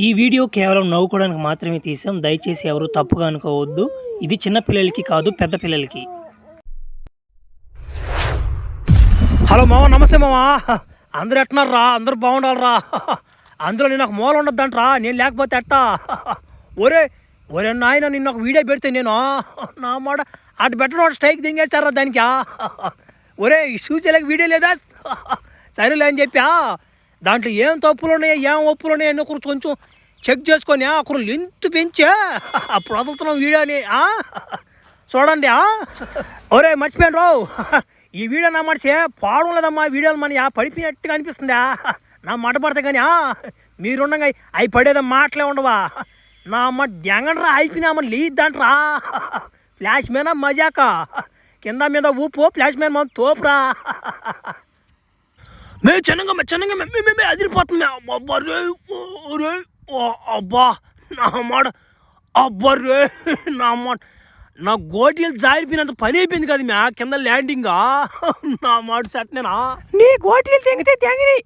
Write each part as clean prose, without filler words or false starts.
ఈ వీడియో కేవలం నవ్వుకోవడానికి మాత్రమే తీసాం. దయచేసి ఎవరు తప్పుగా అనుకోవద్దు. ఇది చిన్న పిల్లలకి కాదు, పెద్ద పిల్లలకి. హలో మామ, నమస్తే మామ. అందరు ఎట్టున్నారా? అందరూ బాగుండాలరా. అందులో నేను ఒక మూల ఉండద్దంటరా, నేను లేకపోతే ఎట్టా? ఒరే ఒరే నాయన, నిన్న ఒక వీడియో పెడితే నేను నా మాట అటు పెట్టడం స్ట్రైక్ దింగేస్తారా దానికి. ఒరే చూసేలాగా వీడియో లేదా? సరేలే అని చెప్పా. దాంట్లో ఏం తప్పులు ఉన్నాయో ఏం ఒప్పులు ఉన్నాయో అన్నీ కొంచెం చెక్ చేసుకొని ఒకరు లెంత్ పెంచే అప్పుడు వదులుతున్నాం వీడియోని. చూడండి. ఒరే మర్చిపోయాను రావు, ఈ వీడియో నా మనిషి పాడం లేదమ్మా. వీడియోలు మన పడిపోయినట్టుగా అనిపిస్తుందా? నా మాట పడతాయి కానీ మీరుండగా అవి పడేదా మాటలే ఉండవా? నా మాట దెంగనరా అయిపోయినామా లేదంటరా. ఫ్లాష్ మీద మజాక, కింద మీద ఊపు, ఫ్లాష్ మీద మనం తోపురా. మేము చిన్నగా మేము అదిరిపోతుంది. అబ్బా రే, రే, అబ్బా నా మాట, అబ్బా రే నా మాట, నా గోటీలు జారిపోయినంత పని అయిపోయింది కదా మ్యా కింద ల్యాండింగ్. నా మాట సట్నేనా? నీ గోటీలు తెంగితే తెంగిని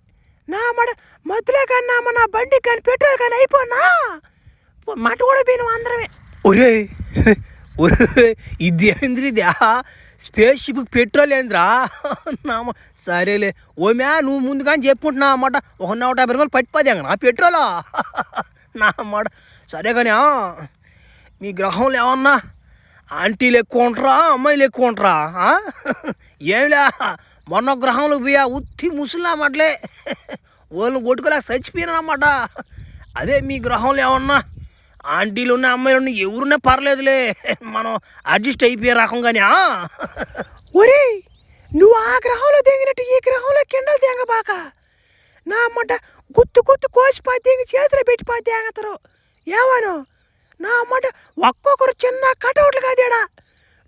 నా మాట మధ్యలో కన్నా నా బండి కానీ పెట్రోల్ కానీ అయిపోనా మట కూడా పోయినాం అందరమే. ఒరే ఒరే, ఇది ఏంద్రిదా? స్పేస్ షిప్ పెట్రోల్ ఏంద్రా? నామ సరేలే ఓ మ్యా, నువ్వు ముందు కానీ చెప్పుకుంటున్నా అన్నమాట. 150 రూపాయలు పట్టిపోతే నా పెట్రోలా? నా అన్నమాట. సరే కానీ మీ గ్రహంలో ఏమన్నా ఆంటీలు ఎక్కువ ఉంటారా, అమ్మాయిలు ఎక్కువ ఉంటారా? ఏమిలే, మొన్న గ్రహంలో పోయా ఉత్తి ముసలినామట్లే వాళ్ళు కొట్టుకోలేక చచ్చిపోయినా అన్నమాట. అదే మీ గ్రహంలో ఏమన్నా ఆంటీలు ఉన్న అమ్మాయిలు ఉన్న ఎవరున్నా పర్లేదులే, మనం అడ్జస్ట్ అయిపోయే రకం కానీ. ఒరే నువ్వు ఆ గ్రహంలో తెంగినట్టు ఈ గ్రహంలో కిండలు తెంగబాక. నా అమ్మట గుత్తు కోసిపోయి తెంగి చేతిలో పెట్టిపోయి తెంగతారు. ఏమను నా అమ్మట ఒక్కొక్కరు చిన్న కటౌట్లు కాదేడా.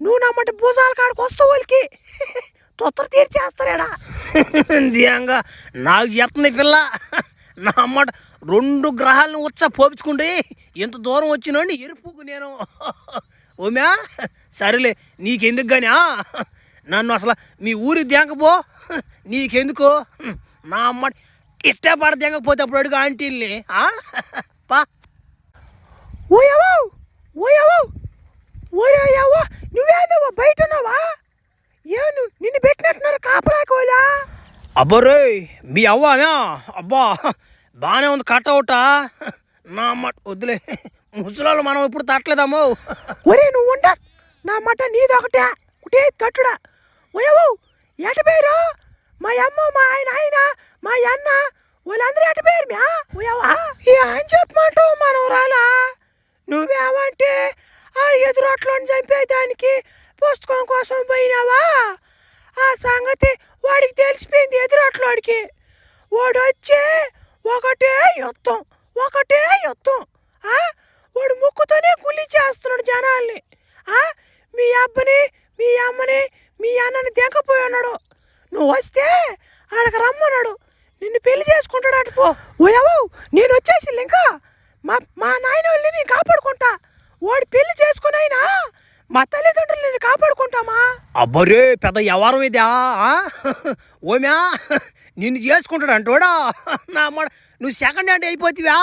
నువ్వు నా అమ్మట భుజాల కాడికి వస్తావు వాళ్ళకి తొత్తరు తీర్చేస్తారేడా. దియంగా నాకు చెప్తుంది పిల్ల. నా అమ్మట 2 గ్రహాలను పోపించుకుంటే ఎంత దూరం వచ్చినోండి ఎరుపుకు నేను. ఓమ్యా సరేలే, నీకెందుకు కానీ నన్ను అసలు మీ ఊరి దేంకపో, నీకెందుకు? నా అమ్మ ఇట్టే పడ దేంకపోతే అప్పుడు అడుగు ఆంటీల్ని. పా ఓయవో ఓయవో ఓరేయవో, నువ్వేందో బయట ఉన్నావా? ఏను నిన్ను పెట్టినట్టున్నారు కాపలాకోలా? అబ్బరే మీ అవ్వానా? అబ్బా బాగానే ఉంది కట్అవుటా. నా అమ్మ వద్దులే, ముసలాళ్ళు మనం ఇప్పుడు తట్టలేదమ్మో. ఒరే నువ్వు ఉండ, నా మాట నీదొకటే ఒకటే తట్టుడా. ఓయవో ఎట పేరు? మా అమ్మ, మా ఆయన, మా అన్న వాళ్ళందరూ ఎట పేరు మ్యా? ఓయవా అని చెప్పమంటావు మనం రాలా? నువ్వేమంటే ఆ ఎదురొట్లను చంపేదానికి పుస్తకం కోసం పోయినావా? ఆ సంగతి వాడికి తెలిసిపోయింది. ఎదురొట్లోడికి వాడు వచ్చే ఒకటే యుద్ధం. వాడు ముక్కుతోనే గుల్లి చేస్తున్నాడు జనాల్ని. మీ అబ్బని, మీ అమ్మని, మీ అన్నని దెంకపోయి ఉన్నాడు. నువ్వు వస్తే ఆడకి రమ్మన్నాడు, నిన్ను పెళ్లి చేసుకుంటాడు. అటుపో ఓయవో, నేను వచ్చేసి ఇంకా మా నాయన వాళ్ళని నేను కాపాడుకుంటా. వాడు పెళ్లి చేసుకుని అయినా మా తల్లిదండ్రులు నేను కాపాడుకుంటామా? అబ్బరే పెద్ద వ్యవహారం ఇదా? ఓమ్యా నిన్ను చేసుకుంటాడు అంటోడా? నా అమ్మ నువ్వు సెకండ్ హ్యాండ్ అయిపోతావా?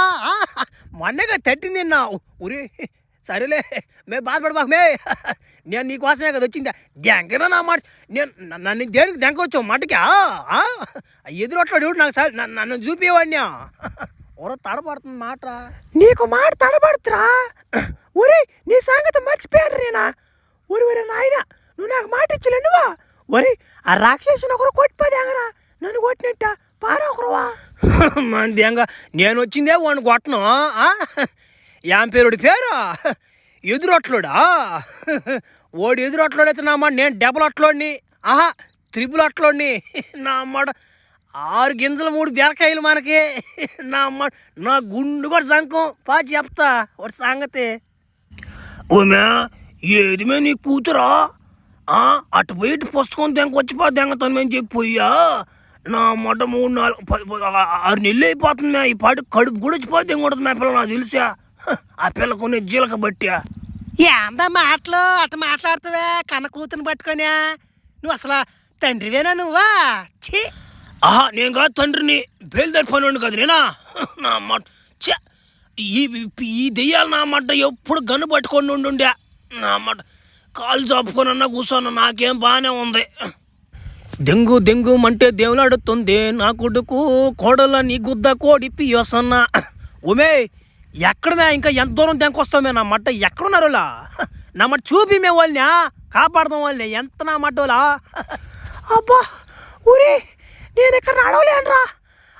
మొన్నగా తట్టింది నావు. ఉరే సరేలే, మేము బాధపడబాక మే. నేను నీకోసమే కదా వచ్చిందా దెంగరా? నా మాట నేను నన్ను దేనికి దెంగొచ్చావు మటుకి? ఎదురొట్లాడు నాకు సరే నన్ను చూపేవాడిని. ఊర తడబడుతుంది మాట. నీకు మాట తడబడుతురా? ఒరే నీ సంగతి మర్చిపోయారు నేనా? ఒరే నాయన, నువ్వు నాకు మాట ఇచ్చలే నువ్వా? ఒరే ఆ రాక్షసుని ఒకరు కొట్టిపోదేంగరా, నన్ను కొట్టినట్ట పారా ఒకరువా? మన దెంగ నేను వచ్చిందే వాడిని కొట్టను. ఏం పేరుడి పేరు? ఎదురొట్లోడా? ఓడి ఎదురొట్లోడైతే నా మాట నేను డబల్ అట్లోడిని, త్రిపుల్ అట్లోడిని. నా అమ్మాట 6 గింజలు 3 బీరకాయలు మనకి. నా అమ్మ నా గుండు కూడా సంకం పా చెప్తా వాడి సంగతి. ఓమ్యా ఏది మే నీ కూతురా? అటు పోయి పుస్తకం దెంగొచ్చిపో దెంగతాను మేము చెప్పిపోయా. నా అమ్మట 3, 4, 6 నెలలు అయిపోతుంది మే. ఈ పాటి కడుపు కూడా వచ్చిపోతే దెంగొడుతుంది మా పిల్ల. నాకు తెలుసా ఆ పిల్ల కొన్ని జీలక బట్టి. ఏందా మాటలు అట్లా మాట్లాడుతావే కన్న కూతుని పట్టుకొని? నువ్వు అసలు తండ్రివేనా నువ్వా? ఛీ నేను కాదు తండ్రిని, బయలుదేరి పని కాదు నేనా? నా అమ్మ ఈ ఈ దెయ్యాలు నా మాట ఎప్పుడు గన్ను పట్టుకొని ఉండుండే నా మాట కాలు చాపుకొని అన్నా కూర్చోను నాకేం బాగానే ఉంది. దెంగు దెంగు అంటే దేవులాడుతుంది నా కొడుకు కోడల నీ గుద్ద కోడి పియ్యొసన్న. ఉమే ఎక్కడమే ఇంకా ఎంత దూరం దెంకొస్తామే నా మట్ట ఎక్కడున్నారు వాళ్ళ నా మట్ట చూపి మేము వాళ్ళని కాపాడదాం వాళ్ళని ఎంత నా మట్ట వాళ్ళ. అబ్బా ఊరే నేను ఇక్కడ నడవలేనురా.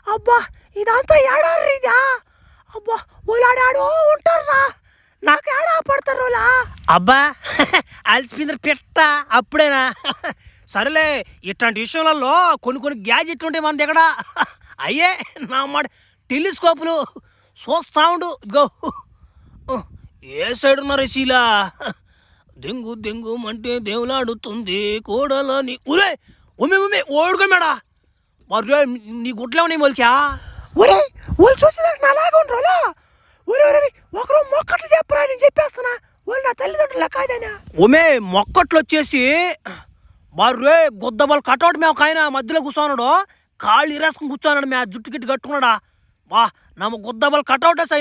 అబ్బా ఇదంతా ఏడారు ఇదా. అబ్బా ఓలాడాడో ఉంటారా నాకు ఏడా పడతారు వాళ్ళ. అబ్బా అలసిపోయింది పెట్ట అప్పుడేనా. సరేలే ఇట్లాంటి విషయాలలో కొన్ని గ్యాజెట్లు ఉంటాయి మన దగ్గర. అయ్యే నా మాట టెలిస్కోపులు చూస్తా ఉండు. ఇదిగో ఏ సైడ్ ఉన్నారు శీలా. దెంగు దెంగు అంటే దేవులాడుతుంది కోడలని. ఉరే ఉమ్మే ఓడుకోమేడా మరి నీ గుట్లేమని మొలికా. ఒరే వాళ్ళు చూసేదానికి నాలాగా ఉండరా. ఒరే ఒరే ఒకరు మొక్కట్లు చెప్పరా నేను చెప్పేస్తున్నా. వాళ్ళు నా తల్లిదండ్రులు కాదనా. ఉమే మొక్కట్లు వచ్చేసి మర్రే గుద్దబల్ కటౌట్ మేము ఒక ఆయన మధ్యలో కూర్చోన్నాడు కాళ్ళు ఇరేసుకుని కూర్చోన్నాడు మే జుట్టు గిట్టు కట్టుకున్నాడా. వా నమ్మ గుద్దబల్ కటౌటేస్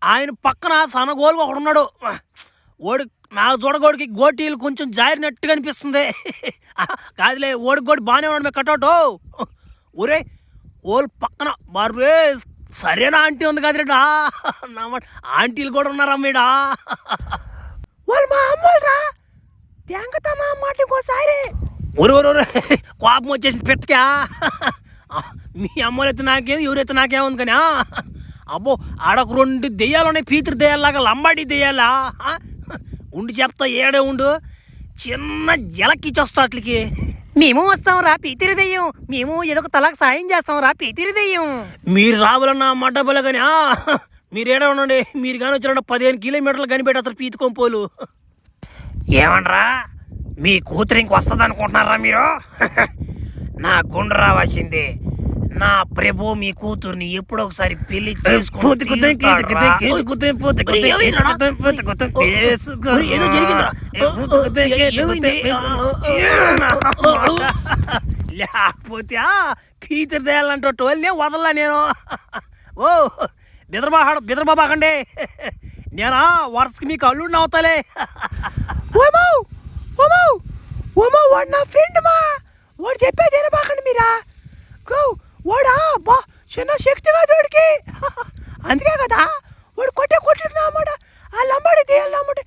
ఆయన పక్కన సనగోలుగా ఒకడు ఉన్నాడు. ఓడి నా చూడగోడికి గోటీలు కొంచెం జారినట్టుగా అనిపిస్తుంది. కాదులే ఓడికి గోడి బాగానే ఉన్నాడు మే కటౌట్. ఊరే ఓళ్ళు పక్కన మర్రే సరేనా ఆంటీ ఉంది కదరేటా నా ఆంటీలు కూడా ఉన్నారా మీడా. వాళ్ళు మా అమ్మోళ్ళరా తెంగతా మా మాట ఇంకోసారి. ఊరు కోపం వచ్చేసింది పెట్టకా. మీ అమ్మలైతే నాకేం ఎవరైతే నాకేముంది కానీ. అబ్బో ఆడొక 2 దెయ్యాలు ఉన్నాయి పీతృ దెయ్యాలాగా లంబాడి దెయ్యాలా. ఉండి చెప్తా ఏడే ఉండు చిన్న జలకిచ్చొస్తా అట్లకి. మేము వస్తాం రా పీతిరి దెయ్యం. మేము ఏదో ఒక తలకు సాయం చేస్తాం రా పీతిరి దెయ్యం. మీరు రావాలన్నా మడ్డబల కానీ మీరు ఏడా ఉండండి. మీరు కానీ వచ్చిన 15 కిలోమీటర్లు కనిపెట్టేస్తారు పీతి కొంపోలు. ఏమనరా మీ కూతురు ఇంక వస్తుంది అనుకుంటున్నారా మీరు. నా గుండె రావాల్సిందే. నా ప్రభు మీ కూతుర్ని ఎప్పుడో ఒకసారి పెళ్లి లేకపోతే పీతరు దేయాలంటే వాళ్ళనే వదల్లా నేను. ఓ బిదరబాకండి నేనా వరుసకి మీకు అల్లుడిని అవుతాలే. వాడు నా ఫ్రెండ్ మా వాడు చెప్పేది వినబాకండి మీరా. గో వాడా బా చిన్న శక్తిగా వాడికి. అందుకే కదా వాడు కొట్టినామాట ఆ లంబాడి దేయాలన్నమాట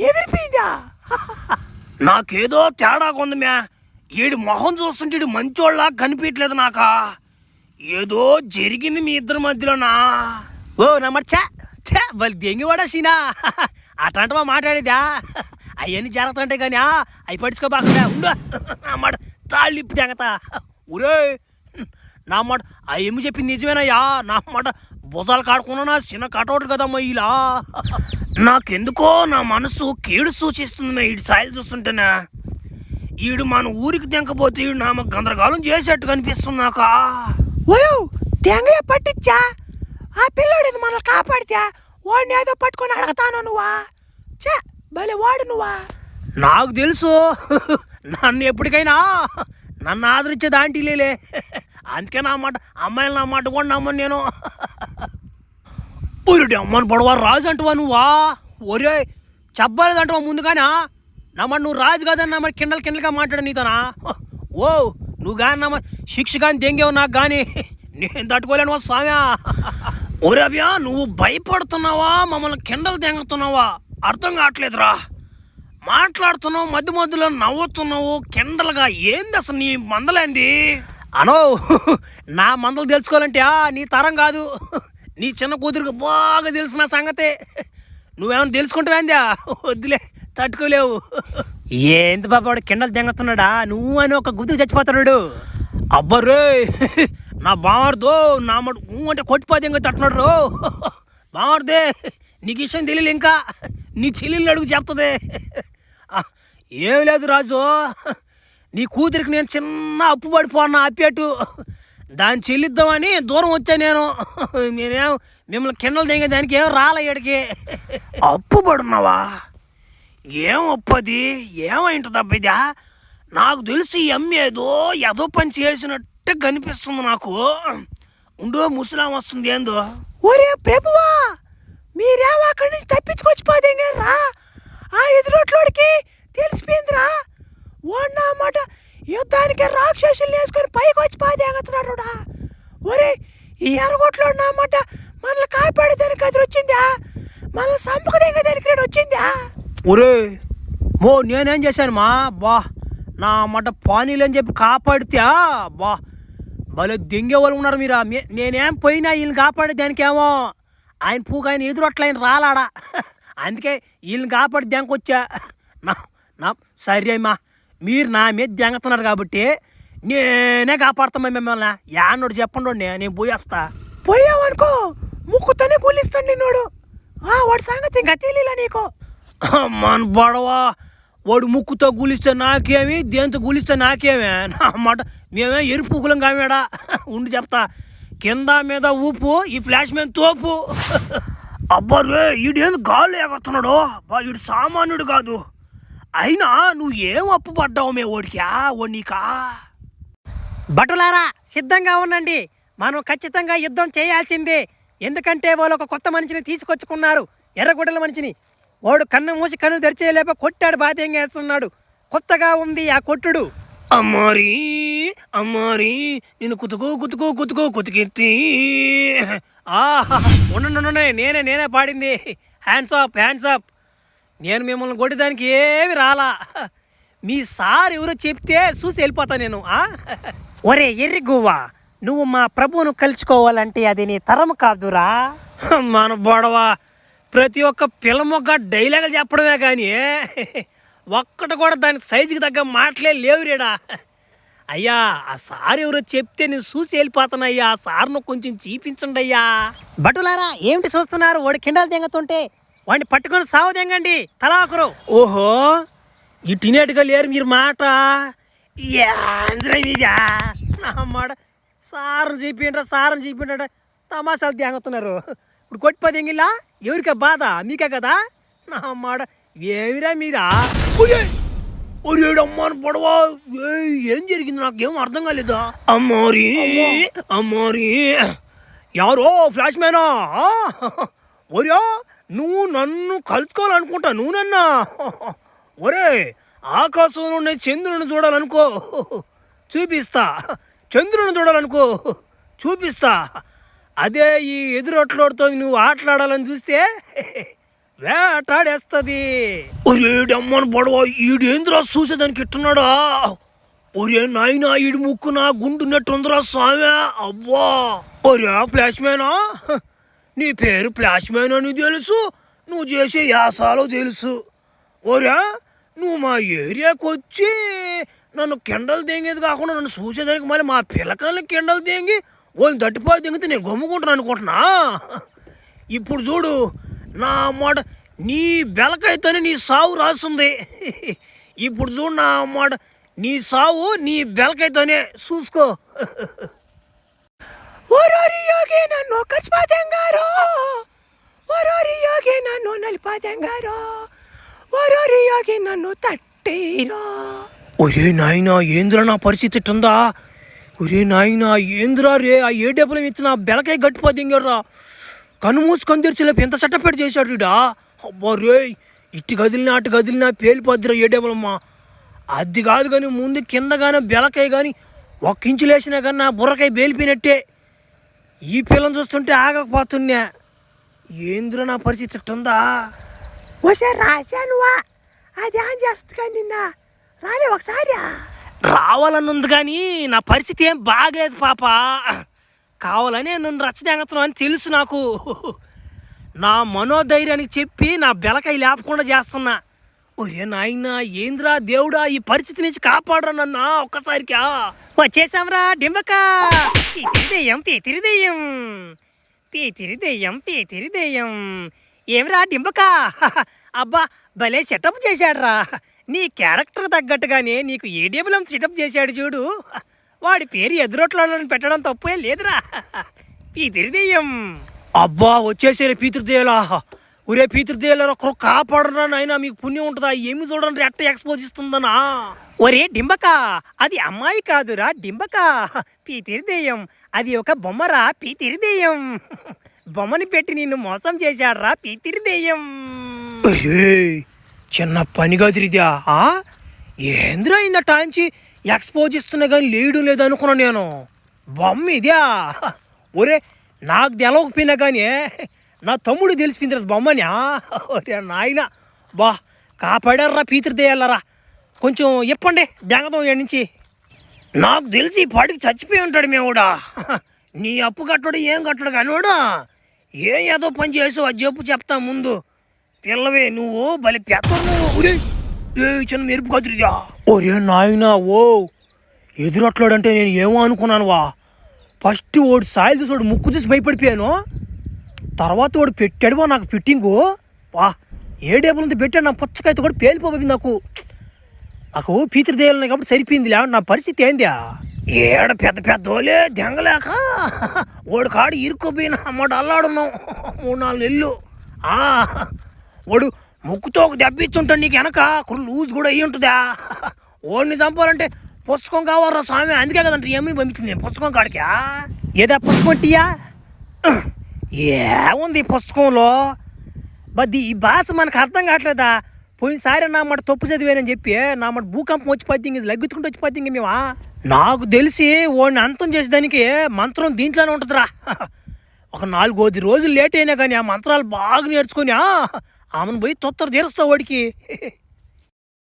ఎగిరిపోయిందా. నాకేదో తేడాగా ఉంది మ్యా. ఈడు మొహం చూస్తుంటే ఈడు మంచోళ్ళ కనిపించలేదు నాకా. ఏదో జరిగింది మీ ఇద్దరి మధ్యలోనా. ఓ నమ్మచ్చా వాళ్ళు దెంగివాడా సీనా అట్లాంటివా మాట్లాడేదా. అవన్నీ జరుగుతుంటాయి కానీ అవి పడుచుకోబాకుండా ఉండు అమ్మాట తాళ్ళు ఇప్పు తెగతా. ఊరే నా మాట ఆ ఏమి చెప్పింది నిజమేనయ్యా. నా మాట భుజాలు కాడుకున్నా చిన్న కటౌట్ కదమ్మా ఇలా. నాకెందుకో నా మనసు కీడు సూచిస్తుంది ఈడు సాయిలు చూస్తుంటేనే. ఈడు మన ఊరికి తెంకపోతే ఈడు నా గందరగోళం చేసేట్టు కనిపిస్తుంది నాకా. ఓయో తెంగయ్య పట్టించా ఆ పిల్లోడు మనల్ని కాపాడితే వాడిని ఏదో పట్టుకొని అడగతాను నువ్వా. చా భలే వాడు నువ్వా. నాకు తెలుసు నన్ను ఎప్పటికైనా నన్ను ఆదరించేది ఆంటీలేలే. అందుకే నా మాట అమ్మాయిలు నా మాట కూడా నమ్మను నేను. ఊరుడి అమ్మని పడవా రాజు అంటువా నువ్వా. ఒరే చెప్పలేదంటువా ముందుగానే నా మాట నువ్వు రాజు కాదని నా మరి కిండలుగా మాట్లాడు నీతోనా. ఓ నువ్వు కానీ నా శిక్ష కానీ దెంగేవు నాకు కానీ నేను తట్టుకోలేను స్వామ్యా. ఒరే అభ్యా నువ్వు భయపడుతున్నావా మమ్మల్ని కిండలు దెంగుతున్నావా అర్థం కావట్లేదురా. మాట్లాడుతున్నావు మధ్యలో నవ్వుతున్నావు కిండలుగా. ఏంది అసలు నీ మందలేంది అనో. నా మందలు తెలుసుకోవాలంటే నీ తరం కాదు నీ చిన్న కూతురికి బాగా తెలిసిన సంగతే. నువ్వేమైనా తెలుసుకుంటావేందా. వద్దులే తట్టుకోలేవు. ఏంది బాబా వాడు కిండలు దెంగుతున్నాడా. నువ్వు అని ఒక గుద్దుకు చచ్చిపోతున్నాడు. అబ్బరే నా బామర్దో నా మటు అంటే కొట్టిపోతే ఇంకా తట్టున్నాడు. బామర్దే నీకు విషయం తెలియదు ఇంకా నీ చెల్లెళ్ళు అడుగు చెప్తుంది. ఏం లేదు రాజు నీ కూతురికి నేను చిన్న అప్పు పడిపోన్నా అప్పేటు దాన్ని చెల్లిద్దామని దూరం వచ్చా నేను. నేనేం మిమ్మల్ని కిండలు దిగే దానికి ఏం రాలే ఇక్కడికి. అప్పు పడున్నావా. ఏం అప్పది ఏమైంటుంది అబ్బాయిదా. నాకు తెలిసి ఏదో పని చేసినట్టు కనిపిస్తుంది నాకు. ఉండు ముసలాం వస్తుంది ఏందో. ఒరే ప్రభువా మళ్ళీ సంపక దగ్గరికి వచ్చిందా? ఒరే మో నేనేం చేశాను మా బా నా మాట పానీలని చెప్పి కాపాడితే బా భలే దెంగే వాళ్ళు ఉన్నారు మీరు. నేనేం పోయినా వీళ్ళని కాపాడే దానికేమో ఆయన పూగా ఆయన ఎదురొట్ల ఆయన రాలాడా అందుకే వీళ్ళని కాపాడి దెంకొచ్చా. నా సరే అమ్మా మీరు నా మీద దెంగతున్నారు కాబట్టి నేనే కాపాడుతామా మిమ్మల్ని. యాన్నోడు చెప్పండి నేను పోయేస్తా. పోయావనుకో ముక్కుతోనే కూలిస్తాడు నిన్నోడు. వాడి సంగతి ఇంకా తెలియలా నీకు. మన బడవా వాడు ముక్కుతో గులిస్తే నాకేమి దేంతో గులిస్తే నాకేమే నా మాట. మేమే ఎరుపుకులం కామేడా ఉండి చెప్తా. కింద మీద ఊపు ఈ ఫ్లాష్ మ్యాన్ తోపు. అబ్బా రే ఈడేందు గాలు ఎగురుతున్నాడు బా. ఈడు సామాన్యుడు కాదు. అయినా నువ్వు ఏం అప్పు పడ్డావు మే ఓడికా నీకా. భటులారా సిద్ధంగా ఉండండి, మనం ఖచ్చితంగా యుద్ధం చేయాల్సిందే. ఎందుకంటే వాళ్ళు ఒక కొత్త మనిషిని తీసుకొచ్చుకున్నారు, ఎర్రగొడ్డల మనిషిని. వాడు కన్ను మూసి కన్ను తెరిచేలేప కొట్టాడు, బాధ్యంగా వేస్తున్నాడు. కొత్తగా ఉంది ఆ కొట్టుడు. అమ్మారి అమ్మారి నేను కుతుకెత్తి. ఉండండి నేనే పాడింది. Hands up. నేను మిమ్మల్ని కొట్టడానికి ఏమి రాలా. మీ సార్ ఎవరో చెప్తే చూసి వెళ్ళిపోతా నేను. ఒరే ఎర్రి గువ్వా, నువ్వు మా ప్రభువును కలుసుకోవాలంటే అది నీ తరము కాదురా. మన బొడవా ప్రతి ఒక్క పిల్లమొక్క డైలాగులు చెప్పడమే కానీ ఒక్కటి కూడా దానికి సైజుకి తగ్గ మాటలే లేవురేడా. అయ్యా ఆ సార్ ఎవరో చెప్తే నేను చూసి వెళ్ళిపోతానయ్యా. ఆ సార్ను కొంచెం చూపించండి అయ్యా. భటులారా ఏమిటి చూస్తున్నారు? వాడు కిండాలు దెంగతుంటే వాడిని పట్టుకొని సావు దెంగండి తలా ఒకరు. ఓహో ఈ టినేట్గా లేరు మీరు మాట. నా మాట సారం చూపిండ్రా తమాషాలు దెంగుతున్నారు. ఇప్పుడు కొట్టిపోతే ఎంగిల్లా ఎవరికా బాధ? మీకే కదా నా మాట. ఏమిరా మీరా అమ్మాను పొడవా. ఏం జరిగింది నాకేం అర్థం కాలేదా? అమ్మారి ఎవరో ఫ్లాష్ మ్యానా? ఒరే నువ్వు నన్ను కలుసుకోవాలనుకుంటా. నువ్వు నన్నా ఒరే ఆకాశంలో ఉండే చంద్రుని చూడాలనుకో చూపిస్తా. చూపిస్తా. అదే ఈ ఎదురొట్లాడుతో నువ్వు ఆటలాడాలని చూస్తే వేటాడేస్తుంది. ఒరేడమ్మని పడవ ఈడేంద్రా చూసేదానికి ఇట్టున్నాడా? ఒరే నాయనా ఈడు ముక్కు నా గుండున్నట్టుందిరా స్వామి. అబ్బా ఒరే ఫ్లాష్ మ్యానా, నీ పేరు ఫ్లాష్ మ్యాన్ అని తెలుసు, నువ్వు చేసే యాసాలో తెలుసు. ఒరే నువ్వు మా ఏరియాకి వచ్చి నన్ను కెండలు దెంగేది కాకుండా నన్ను చూసేదానికి మళ్ళీ మా పిల్లకాయలని కెండలు దెంగి వాళ్ళని దట్టిపోయి దెంగితే నేను గమ్ముకుంటాను అనుకుంటున్నా. ఇప్పుడు చూడు నా మాట, నీ బెలకైతేనే నీ సావు రాస్తుంది. ఇప్పుడు చూడు నా మాట, నీ సావు నీ బెలకైతేనే చూసుకో. ఓరోరి యోగి నన్ను కచ్చిపోతెంగారు, ఓరోరి యోగి నన్ను నలిపోతెంగారు, ఓరోరి యోగి నన్ను తట్టేరా. ఒరే నాయనా ఏంద్రా నా పరిస్థితి ఇట్టుందా? ఒరే నాయనా ఏంద్రా రే ఆ ఏ డబ్బులు ఇచ్చి నా బెలకాయ గట్టిపోతెంగారా. కన్ను మూసుకొని తెరిచిలేపు ఎంత చట్టపెట్టి చేశాడు ఇడా. అబ్బా రే ఇటు కదిలినా అటు కదిలినా పేలిపోద్దిరా ఏ డబ్బులమ్మా. అది కాదు కానీ ముందు కింద కానీ బెలకాయ కానీ ఒక్క ఇంచు లేచినా కానీ నా బుర్రకాయ పేలిపోయినట్టే. ఈ పిల్లని చూస్తుంటే ఆగకపోతున్నా. ఏంద్రా నా పరిస్థితి ఇట్టుందా? ఓసే రాసా నువ్వా? అది ఏం చేస్తుంది కానీ నిన్న రాలే ఒకసారి. రావాలన్నుంది కానీ నా పరిస్థితి ఏం బాగలేదు పాప. కావాలని నన్ను రచ్చదెంగతున్నావు అని తెలుసు నాకు. నా మనోధైర్యానికి చెప్పి నా బెలకాయ లేపకుండా చేస్తున్నా. ఒరే నాయనా ఏంద్రా దేవుడా ఈ పరిస్థితి నుంచి కాపాడరా నన్ను ఒక్కసారికా. వచ్చేసాంరా డింబక. పీతిరిదెయ్యం. ఏమిరా డింబక, అబ్బా భలే సెటప్ చేశాడురా. నీ క్యారెక్టర్ తగ్గట్టుగానే నీకు ఏడేబులం సెటప్ చేశాడు చూడు. వాడి పేరు ఎదురొట్లాడని పెట్టడం తప్పే లేదురా. పీతిరిదెయ్యం. అబ్బా వచ్చేసారే పీతృదేలా. ఒరే పీతృదేలా ఒకరు కాపాడరా నాయనా, మీకు పుణ్యం ఉంటుందా? ఏమి చూడండి ఎట్ట ఎక్స్పోజ్ ఇస్తుందనా. ఒరే డింబక, అది అమ్మాయి కాదురా డింబక, పీతిరిదెయ్యం. అది ఒక బొమ్మరా పీతిరిదెయ్యం. బొమ్మని పెట్టి నిన్ను మోసం చేశాడురా పీతిరిదెయ్యం. చిన్న పని గదిరిదా ఏంద్రా ఇంత టాంచి ఎక్స్పోజ్ ఇస్తున్నా కానీ లేడు లేదనుకున్నా నేను. బొమ్మ ఇదా? ఒరే నాకు తెలవకపోయినా కానీ నా తమ్ముడు తెలిసిపోయింది బొమ్మని నాయన బా కాపాడారా పీతృదేయాలరా కొంచెం ఇప్పండి దెంగదాం ఇక్కడి నుంచి నాకు తెలిసి ఈ పాటికి చచ్చిపోయి ఉంటాడు మేముడా నీ అప్పు కట్టడు ఏం కట్టడు కానివాడు ఏదో పని చేసావు అది చెప్పు చెప్తా ముందు పిల్లవే నువ్వు బలి పెద్దరు నువ్వు ఏ చిన్న మెరుపు కదిరిదా ఒరే నాయనా ఓ ఎదురట్లాడంటే నేను ఏమో అనుకున్నాను వా ఫస్ట్ వాడు సాయిల్ చూసి వాడు ముక్కు చూసి భయపడిపోయాను తర్వాత వాడు పెట్టాడువా నాకు ఫిట్టింగు వా ఏడేపుల నుంచి పెట్టాడు నా పుచ్చకాయతో కూడా పేలిపోయింది నాకు పీతృదేయాలని కాబట్టి సరిపోయింది లేకుంటే నా పరిస్థితి ఏందా ఏడ పెద్ద పెద్దోలే దెంగలేక వాడు కాడు ఇరుక్కుపోయిన అమ్మడు అల్లాడున్నాం 3-4 నెలలు వాడు ముక్కుతో ఒక దెబ్బిచ్చుంటాడు నీకు వెనక లూజ్ కూడా అయ్యి ఉంటుందా వాడిని చంపాలంటే పుస్తకం కావాలరా స్వామి అందుకే కదంటే ఏమీ పంపించింది నేను పుస్తకం కాడికా ఏదా పుస్తకం టీయా ఏముంది ఈ పుస్తకంలో బద్ది ఈ భాష మనకు అర్థం కావట్లేదా పోయినసారి నా మాట తప్పు చదివానని చెప్పి నా మాట భూకంపం వచ్చి పద్దింది లగ్గుతుకుంటూ వచ్చి పద్దింది మేమా నాకు తెలిసి వాడిని అంతం చేసేదానికి మంత్రం దీంట్లోనే ఉంటుందిరా ఒక 4 రోజులు లేట్ అయినా కానీ ఆ మంత్రాలు బాగా నేర్చుకొని ఆమెను పోయి తొత్తర తీరుస్తావు వాడికి